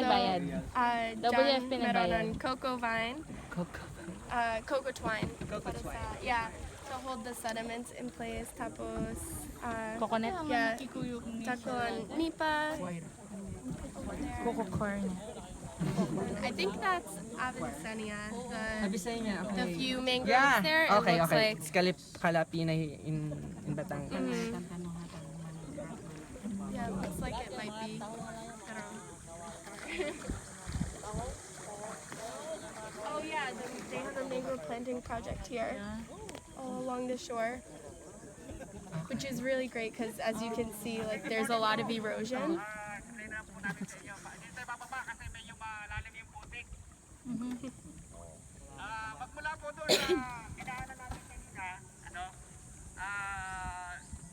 nagbayad? WFP Dyan, nagbayad? meron ng cocoa vine, cocoa twine. Para sa, yeah, to hold the sediments in place. Tapos, Coconut? yeah, takon nipa. Coco corn. I think that's Avicennia. Avicennia, The okay. few mangroves Yeah, there. It okay, looks okay. like. It's Kalapina in Batangas. Yeah, it looks like it might be. I don't know. Oh yeah, they have a mangrove planting project here, all along the shore, which is really great because as you can see, like there's a lot of erosion. Magmula po doon sa inaanan natin kanina,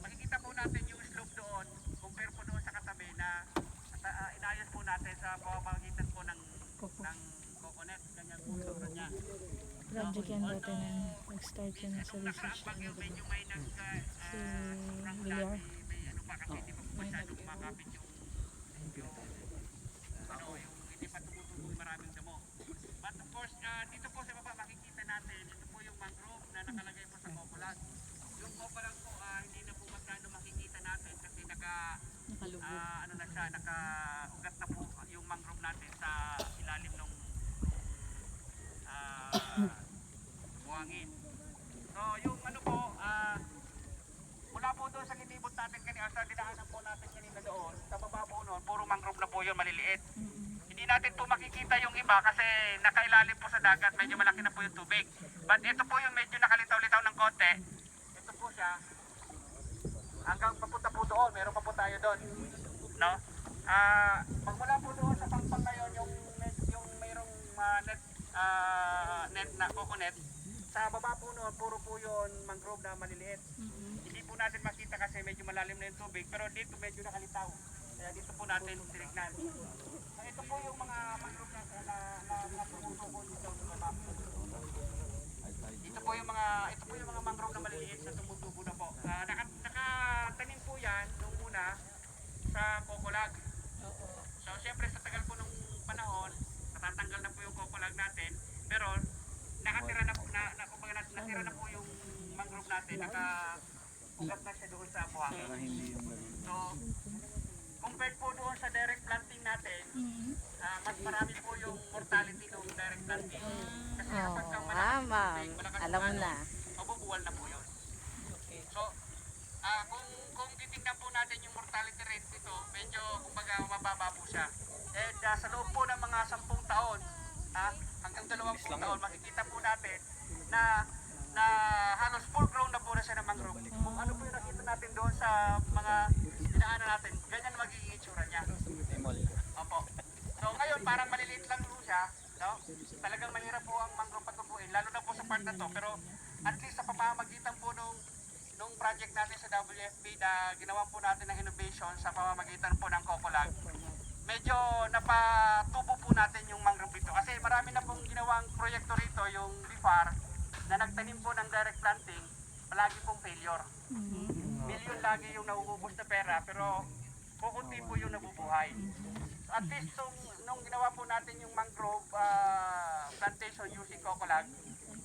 makikita po natin yung slope doon, compare po doon sa katabi na inayos po natin sa pamamagitan po ng coconut, ganyan po ito niya. Project yan dati na nag-start yun sa research. Medyo may Si Villar. may ano pa kasi hindi pa po masyadong makapit yung hindi pa tumutubo yung maraming damo. But of course, dito po sa baba makikita natin, ito po yung mangrove na nakalagay po sa Cocolag. Yung Cocolag po, hindi na po masyado makikita natin kasi nakaugat na po yung mangrove natin sa ilalim ng buhangin. So yung ano po, mula po doon sa kinibot natin kanina, sa dinaanan po natin kanina doon, sa baba po noon, puro mangrove na po yun, maliliit. Hindi natin po makikita yung iba kasi nakailalim po sa dagat, medyo malaki na po yung tubig. But ito po yung medyo nakalitaw-litaw ng konti. Ito po siya. Hanggang papunta po doon, meron pa po tayo doon. No? Magmula po doon sa pangpang na yun, yung mayroong net na coconut. Sa baba po noon, puro po yun mangrove na maliliit. Hindi po natin makita kasi medyo malalim na yung tubig, pero dito medyo nakalitaw. Kaya dito po natin tinignan. Ito po yung mga mangrove na tumutubo dito sa baba. Ito po yung mga mangrove na maliliit na tumutubo na po. Nakatanim po yan nung una sa Cocolag. So siyempre sa tagal po nung panahon, natatanggal na po yung Cocolag natin, pero nakatira na po natira na po yung mangrove natin, nakaugat na siya doon sa buhangin. So compared po doon sa direct planting natin, mas marami po yung mortality ng direct planting. Kasi kapag kang malakas alam mo na. mabubuwal na po yun. So, kung titingnan po natin yung mortality rate nito, medyo kumbaga mababa po siya. And sa loob po ng mga 10 taon, hanggang 20 taon, makikita po natin na halos full grown na po na siya ng mangrove. Kung ano po yung nakita natin doon sa mga dinaanan natin, ganyan magiging itsura niya. Opo. So ngayon parang maliliit lang po siya, no? Talagang mahirap po ang mangrove patubuin, lalo na po sa part na to, pero at least sa pamamagitan po nung project natin sa WFP na ginawa po natin ng innovation sa pamamagitan po ng Cocolag, medyo napatubo po natin yung mangrove dito. Kasi marami na pong ginawang proyekto rito, yung BIFAR, na nagtanim po ng direct planting, palagi pong failure. Million lagi yung nauubos na pera, pero kukunti po yung nabubuhay. So at least nung ginawa po natin yung mangrove plantation using Cocolag,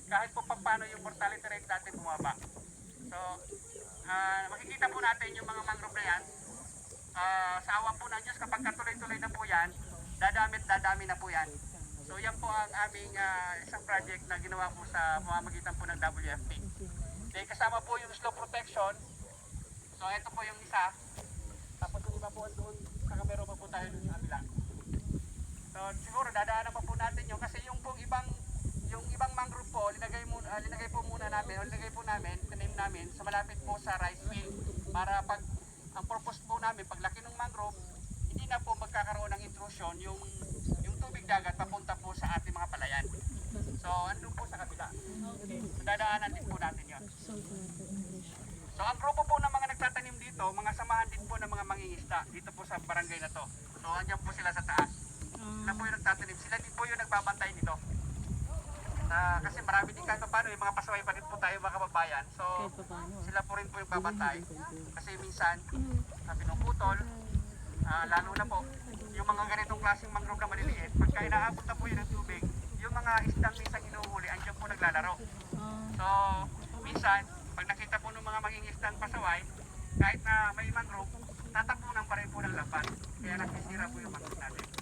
kahit po paano yung mortality rate natin bumaba. So makikita po natin yung mga mangrove na yan. Sa awa po ng Diyos, kapag katuloy-tuloy na po yan, dadami na po yan. So yan po ang aming isang project na ginawa po sa pamamagitan po ng WFP. Okay, kasama po yung slope protection. So ito po yung isa. Tapos yung iba po doon, meron pa po tayo doon sa kabila. So siguro dadaanan pa po natin yun kasi yung ibang mangrove po, linagay po namin, tanim namin sa malapit po sa rice field para pag ang purpose po namin, paglaki ng mangrove, hindi na po magkakaroon ng intrusion yung tubig dagat papunta po sa ating mga palayan. So, andun po sa kabila. So, dadaanan din po natin yun. So, ang grupo po ng mga nagtatanim dito, mga samahan din po ng mga mangingisda dito po sa barangay na to. So, andyan po sila sa taas. Sila po yung nagtatanim. Sila din po yung nagbabantay dito. Kasi marami din kahit paano, yung mga pasaway pa rin po tayo mga kababayan. So, sila po rin po yung babantay. Kasi minsan, pinuputol, lalo na po, yung mga ganitong klaseng mangrove na maliliit, pagka inaabot na po yun ng tubig, yung mga isdang minsan hinuhuli, andyan po naglalaro. So, minsan, pag nakita po ng mga mangingisdang pasaway, kahit na may mangrove, tatapunan pa rin po ng lapat. Kaya nasisira po yung mangrove natin.